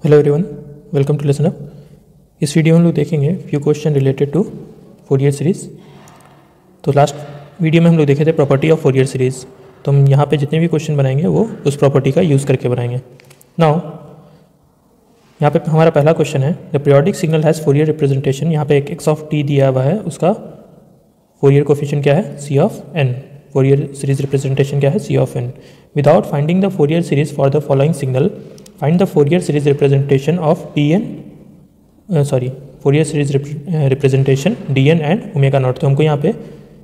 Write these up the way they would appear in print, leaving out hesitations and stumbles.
Hello everyone, welcome to lesson up. इस video में हम लोग देखेंगे few question related to Fourier series. तो लास्ट वीडियो में हम लोग देखे थे प्रॉपर्टी ऑफ फोरियर सीरीज़। तो हम यहाँ पे जितने भी क्वेश्चन बनाएंगे वो उस प्रॉपर्टी का यूज़ करके बनाएंगे। नाउ यहाँ पे हमारा पहला क्वेश्चन है, the periodic signal has Fourier representation. यहाँ पे एक एक्स ऑफ टी दिया हुआ है, उसका फोरियर कोफिशिएंट क्या है, सी of N. Fourier series representation क्या है, सी of N. Without finding the Fourier series for the following signal, find the Fourier series representation of D N, Fourier series representation D N and omega naught. तो हमको यहाँ पे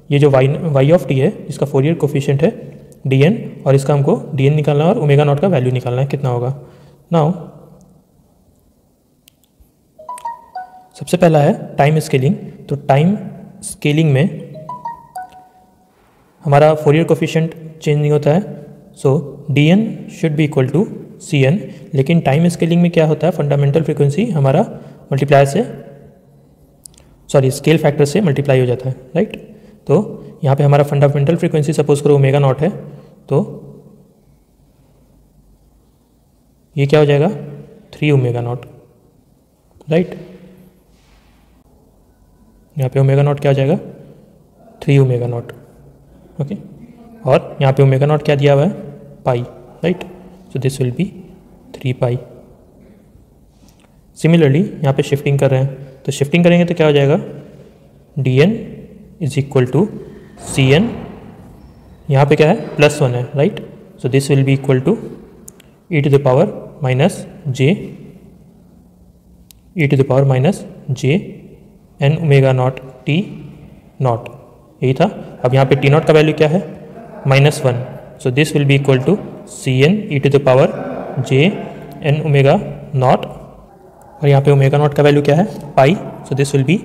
ये जो Y of T है, इसका फोरियर कोफिशिएंट है D N, और इसका हमको डी एन निकालना है और ओमेगा नॉट का वैल्यू निकालना है, कितना होगा। नाउ सबसे पहला है टाइम स्केलिंग। तो टाइम स्केलिंग में हमारा फोरियर कोफिशिएंट चेंज नहीं होता है, so D N should be equal to C N. लेकिन टाइम स्केलिंग में क्या होता है, फंडामेंटल फ्रीक्वेंसी हमारा मल्टीप्लाई से, सॉरी स्केल फैक्टर से मल्टीप्लाई हो जाता है, राइट। तो यहाँ पे हमारा फंडामेंटल फ्रीक्वेंसी सपोज करो ओमेगा नॉट है, तो ये क्या हो जाएगा, 3 ओमेगा नॉट, राइट। यहाँ पे ओमेगा नॉट क्या हो जाएगा, 3 ओमेगा नॉट, ओके। और यहाँ पे ओमेगा नॉट क्या दिया हुआ है, pi, right. So this will be 3 pi. Similarly यहाँ पे शिफ्टिंग कर रहे हैं, तो शिफ्टिंग करेंगे तो क्या हो जाएगा, D N is equal to C N. यहाँ पे क्या है, +1 है, right. So this will be equal to E to the power minus J, E to the power minus J N omega naught T naught, यही था। अब यहाँ पे टी नॉट का वैल्यू क्या है, -1। So this will be equal to C N E to the power J N omega naught, और यहाँ पे ओमेगा नॉट का वैल्यू क्या है, pi. So this will be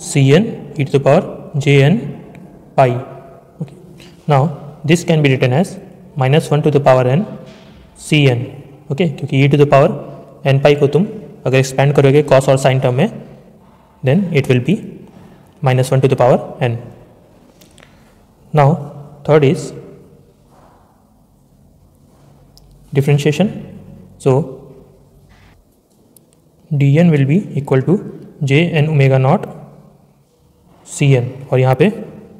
C N E to the power J N pi, okay. Now this can be written as -1 to the power N C N, okay, क्योंकि E to the power N pi को तुम अगर expand करोगे cos और sine term में, then it will be -1 to the power n. Now third is differentiation. So dn will be equal to j n omega naught cn, और यहाँ पे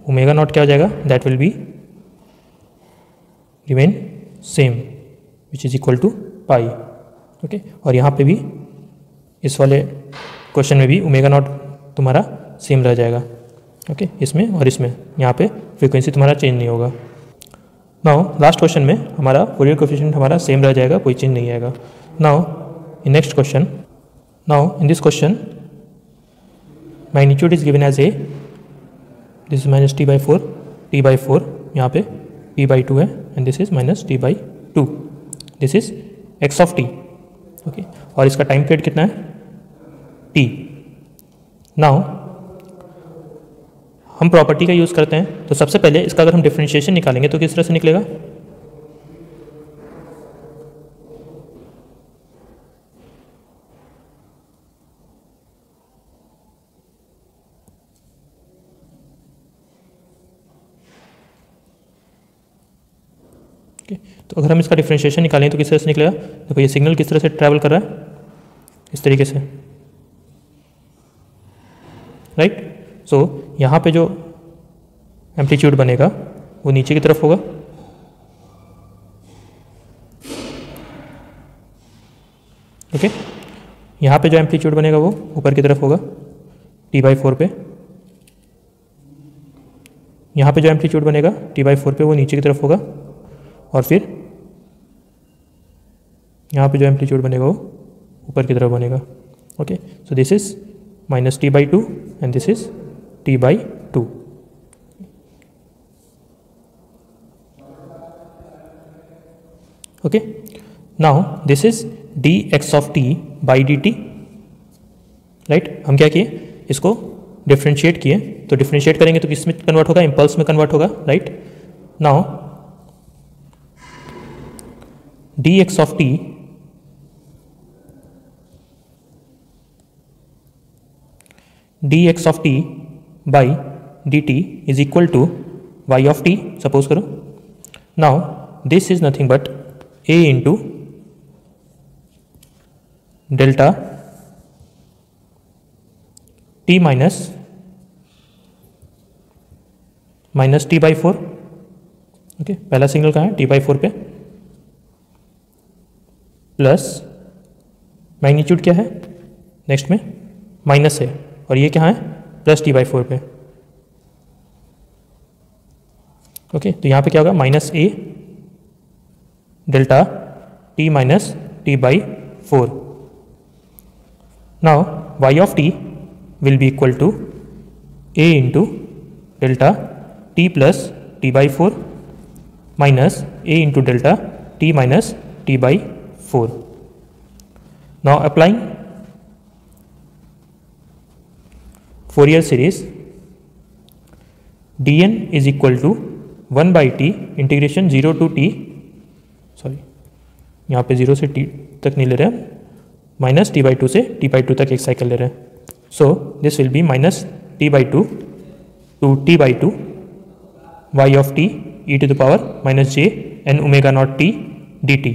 omega not क्या हो जाएगा, that will be remain same which is equal to pi, okay। और यहाँ पे भी इस वाले क्वेश्चन में भी ओमेगा नॉट तुम्हारा सेम रह जाएगा, ओके, इसमें और इसमें, यहाँ पे फ्रीक्वेंसी तुम्हारा चेंज नहीं होगा। नाउ लास्ट क्वेश्चन में हमारा फोरियर कोफिशिएंट हमारा सेम रह जाएगा, कोई चेंज नहीं आएगा। Now in next question, now in this question magnitude is given as a, this is -t/4, t/4, यहाँ पे p/2 है, and this is -t/2, this is x of t, okay. और इसका टाइम पीरियड कितना है, t। Now हम property का use करते हैं, तो सबसे पहले इसका अगर हम डिफरेंशिएशन निकालेंगे तो किस तरह से निकलेगा, तो अगर हम इसका डिफरेंशिएशन निकालें तो किस तरह से निकलेगा, देखो ये सिग्नल किस तरह से ट्रैवल कर रहा है, इस तरीके से, राइट। सो यहाँ पे जो एम्पलीट्यूड बनेगा वो नीचे की तरफ होगा, ओके। यहाँ पे जो एम्पलीट्यूड बनेगा वो ऊपर की तरफ होगा t/4 पे। यहाँ पे जो एम्पलीट्यूड बनेगा t/4 पे वो नीचे की तरफ होगा, और फिर यहाँ पे जो एम्पलीट्यूड बनेगा वो ऊपर की तरफ बनेगा, okay. So this is -t/2 and this is t/2, okay. Now this is dx of t by dt, right. हम क्या किए, इसको डिफ्रेंशिएट किए, तो डिफ्रेंशिएट करेंगे तो किस में कन्वर्ट होगा, इम्पल्स में कन्वर्ट होगा, right. Now dx of t dx of t by dt is equal to y of t, suppose करो। Now this is nothing but a into delta T minus T by 4। Okay, पहला signal कहाँ है, t by 4 पे, plus magnitude क्या है next में, minus है, और ये क्या है, प्लस टी बाई 4 पे। ओके, तो यहाँ पे क्या होगा, minus a delta T minus T by 4। Now y of t will be equal to a into delta t plus t by 4 minus a into delta T minus T by 4। Now applying Fourier series dn is equal to 1 by t integration 0 to t, sorry यहाँ पे 0 से t तक नहीं ले रहे हैं, minus T by 2 से t by 2 तक एक साइकिल ले रहे हैं। So this will be minus T by 2 to t by 2 y of t e to the power minus J N omega naught t d t.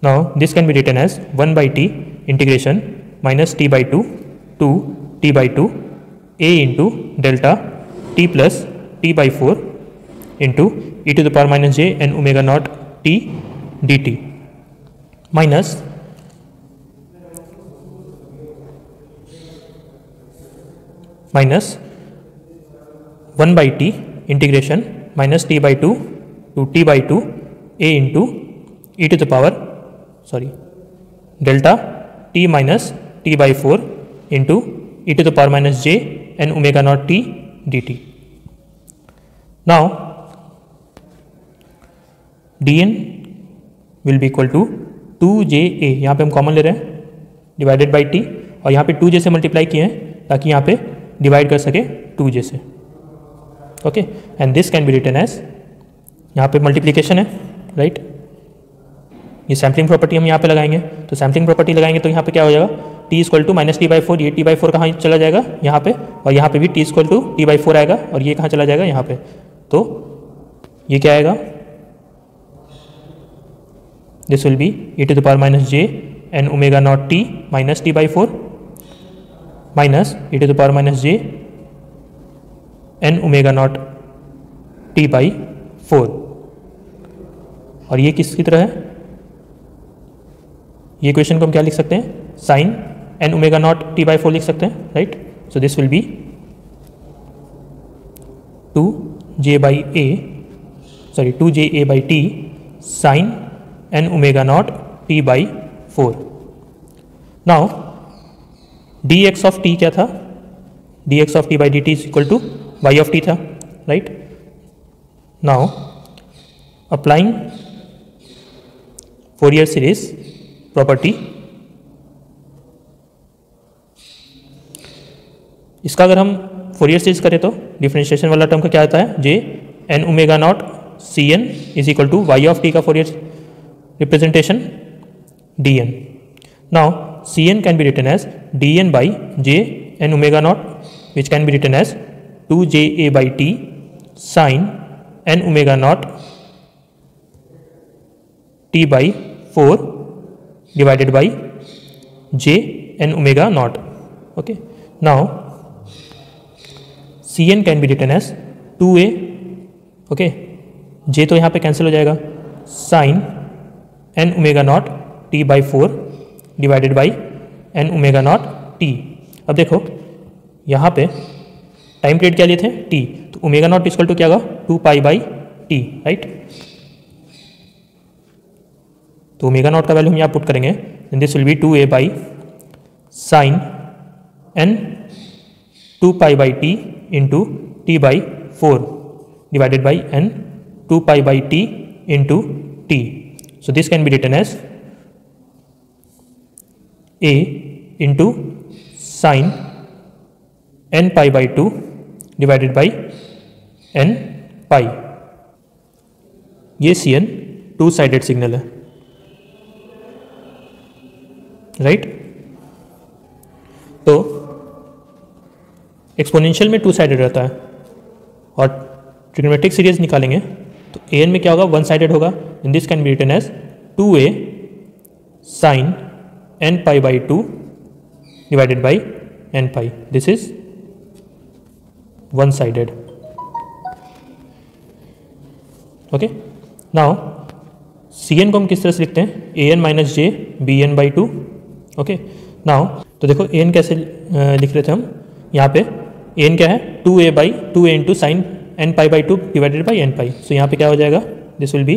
Now this can be written as 1 by t integration minus T by 2 to t by 2 a into delta t plus t by 4 into E to the power minus J N omega naught t d T minus minus 1 by t integration minus T by 2 to t by 2 a into E to the power sorry delta T minus T by 4 into e to the power minus j and omega naught t dt. Now dn will be equal to 2ja, यहाँ पे हम common ले रहे हैं, divided by t, और यहाँ पे 2j से मल्टीप्लाई किए हैं ताकि यहाँ पे डिवाइड कर सके 2j से। Okay, and this can be written as, यहाँ पे मल्टीप्लीकेशन है राइट, ये सैम्पलिंग प्रॉपर्टी हम यहाँ पे लगाएंगे, तो सैम्पलिंग प्रॉपर्टी लगाएंगे तो यहाँ पे क्या हो जाएगा, t equal to minus T by 4, ये टी बाई 4 कहाँ चला जाएगा यहाँ पे, और यहाँ पे भी t equal to t by 4 आएगा, और ये कहाँ चला जाएगा यहाँ पे, तो ये क्या आएगा, this will be e to the power minus J N omega naught t minus T by 4 minus E to the power minus J N omega naught T by 4, और ये किसकी तरह है, ये इक्वेशन को हम क्या लिख सकते हैं, sine N omega naught T by 4 लिख सकते हैं right. So this will be 2j by A, sorry 2ja by T sine N omega naught T by 4। Now dx of T क्या था, dx of T by D T is equal to Y of T था right. Now applying Fourier series property, इसका अगर हम Fourier series करें तो differentiation वाला term का क्या आता है, J N omega naught C N is equal to Y of T का Fourier representation D N. Now C N can be written as D N by J N omega naught, which can be written as 2ja by T sine N omega naught T by 4 divided by j n omega naught. Okay, now cn can be written as 2a, okay, j तो यहाँ पे cancel हो जाएगा, sine n omega naught t by 4 divided by n omega naught t। अब देखो यहाँ पे time period क्या लिए थे, t, तो ओमेगा नॉट इक्वल टू क्या होगा, 2 पाई बाई t राइट। तो ओमेगा नॉट का वैल्यू हम यहाँ पुट करेंगे, and this will be 2a by sine n 2 pi by t into t by 4 divided by n 2 pi by t into t। So this can be written as a into sine n pi by 2 divided by n pi. ये cn two sided signal है right. तो exponential में two sided रहता है, और trigonometric series निकालेंगे तो an में क्या होगा, वन साइडेड होगा, in this can be written as 2a sine n pi by 2 divided by n pi. This is one sided. Okay, now Cn को हम किस तरह से लिखते हैं, an minus j b n by 2. Okay, now तो देखो an कैसे लिख रहे थे हम, यहाँ पे an क्या है 2a by 2a into sine n pi by 2 divided by n pi. So यहाँ पे क्या हो जाएगा, this will be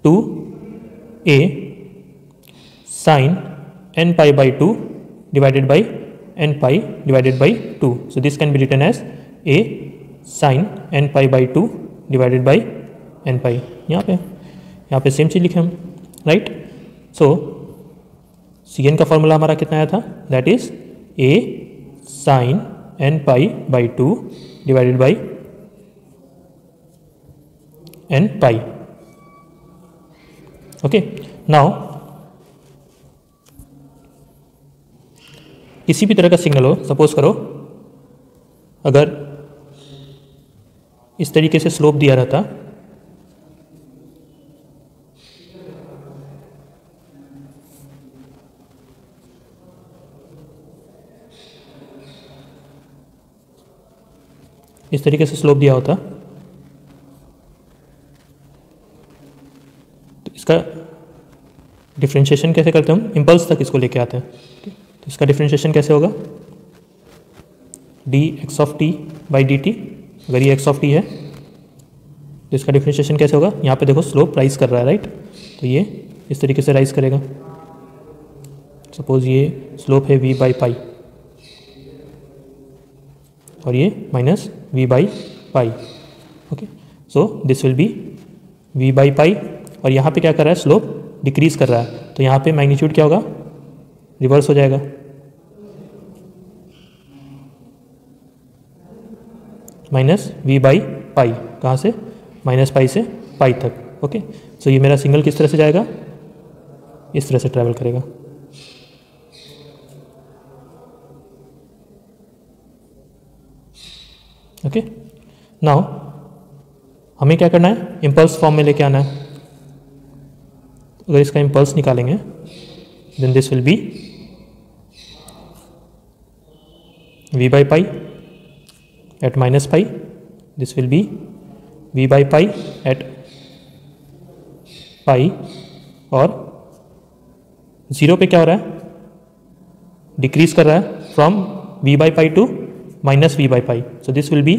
2a sine n pi by 2 divided by n pi divided by 2. So this can be written as a sin n pi by 2 divided by n pi. यहाँ पे same चीज लिखे हम, राइट. सो Cn का formula हमारा कितना आया था, that is a sin n pi by 2 divided by n pi. Okay, now किसी भी तरह का सिग्नल हो, सपोज करो अगर इस तरीके से स्लोप दिया रहता, इस तरीके से स्लोप दिया होता, तो इसका डिफरेंशिएशन कैसे करते हैं हम, इम्पल्स तक इसको लेके आते हैं. तो इसका डिफरेंशिएशन कैसे होगा, D x of T by D T. अगर ये एक्स ऑफ टी है तो इसका डिफरेंशिएशन कैसे होगा, यहाँ पे देखो स्लोप राइज कर रहा है, राइट. तो ये इस तरीके से राइज करेगा. सपोज ये स्लोप है v बाई पाई और ये minus v by pi. Okay, so this will be v by pi. और यहाँ पे क्या कर रहा है, स्लोप डिक्रीज कर रहा है, तो यहाँ पे मैग्नीट्यूड क्या होगा, रिवर्स हो जाएगा. माइनस वी बाई पाई, कहाँ से, माइनस पाई से पाई तक. ओके, सो ये मेरा सिग्नल किस तरह से जाएगा, इस तरह से ट्रैवल करेगा. ओके, नाउ हमें क्या करना है, इम्पल्स फॉर्म में लेके आना है. अगर इसका इम्पल्स निकालेंगे then this will be v by pi at minus pi. This will be v by pi at pi. और जीरो पे क्या हो रहा है, डिक्रीज कर रहा है from v by pi to minus v by pi. So this will be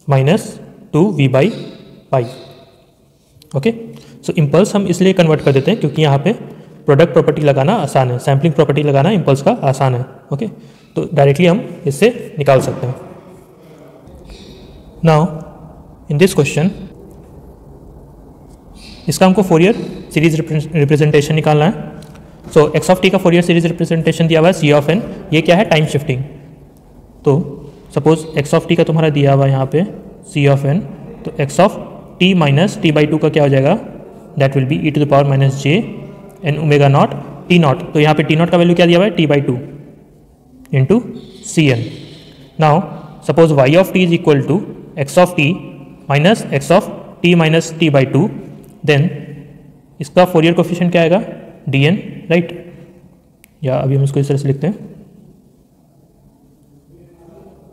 minus 2v by pi. Okay, so impulse हम इसलिए कन्वर्ट कर देते हैं क्योंकि यहाँ पे प्रोडक्ट प्रॉपर्टी लगाना आसान है, सैम्पलिंग प्रॉपर्टी लगाना इम्पल्स का आसान है. ओके, तो डायरेक्टली हम इससे निकाल सकते हैं. नाउ इन दिस क्वेश्चन इसका हमको फोरियर सीरीज रिप्रेजेंटेशन निकालना है. सो एक्स ऑफ टी का फोरियर सीरीज रिप्रेजेंटेशन दिया हुआ है सी ऑफ एन. ये क्या है, टाइम शिफ्टिंग. तो सपोज एक्स ऑफ टी का तुम्हारा दिया हुआ है यहाँ पे सी ऑफ एन, तो x of t minus T by 2 का क्या हो जाएगा, that will be e to the power minus J N omega naught T naught. तो यहाँ पे टी नॉट का वैल्यू क्या दिया हुआ है, t by 2 into C n. Now suppose y of t is equal to x of t minus x of t minus T by 2. Then इसका Fourier coefficient क्या आएगा, डी एन, राइट. या अभी हम इसको इस तरह से लिखते हैं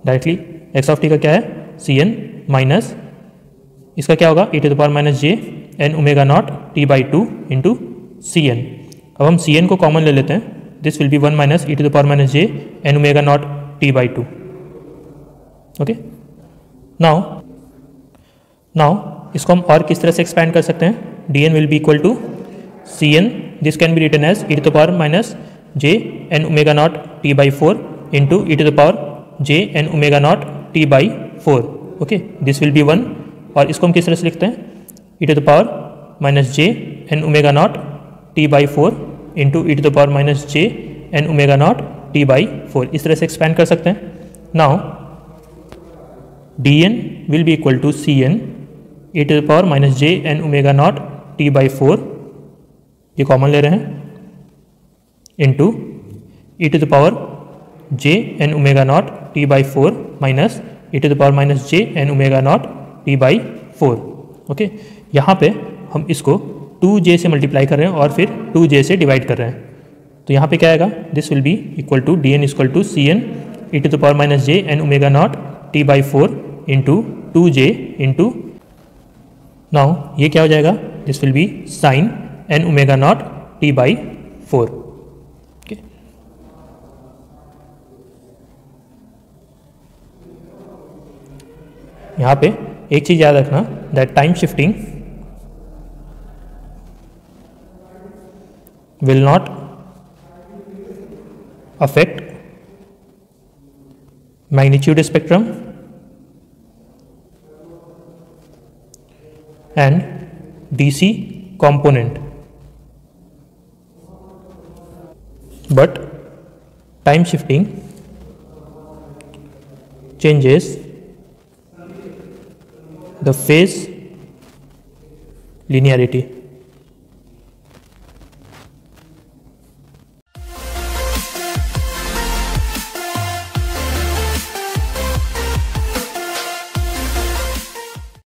डायरेक्टली, एक्स ऑफ टी का क्या है, सी एन माइनस इसका क्या होगा, E to the power minus J N omega naught T by 2 into C N. अब हम सी एन को कॉमन ले लेते हैं, this will be 1 minus E to the power minus J N omega naught T by 2. Okay, now इसको हम और किस तरह से एक्सपैंड कर सकते हैं, D N will be equal to C N, this can be written as E to the power minus J N omega naught T by 4 into E to the power J N omega naught T by 4. Okay, this will be 1. और इसको हम किस तरह से लिखते हैं, E to the power minus J N omega naught T by 4 into E to the power minus J N omega naught T by 4. इस तरह से एक्सपैंड कर सकते हैं. Now d N will be equal to C N E to the power minus J N omega naught T by 4, ये common ले रहे हैं, into E to the power J N omega naught T by 4 minus E to the power minus J N omega naught t/4। Okay, यहाँ पे हम इसको 2j से multiply कर रहे हैं और फिर 2j से डिवाइड कर रहे हैं, तो यहाँ पे क्या आएगा, this will be equal to dn equal to cn e⁻ j n omega naught t/4 into 2j into, now ये क्या हो जाएगा, this will be sine n omega naught t/4। Okay, यहाँ पे एक चीज़ याद रखना, that time shifting will not affect magnitude spectrum and DC component, but time shifting changes the phase linearity.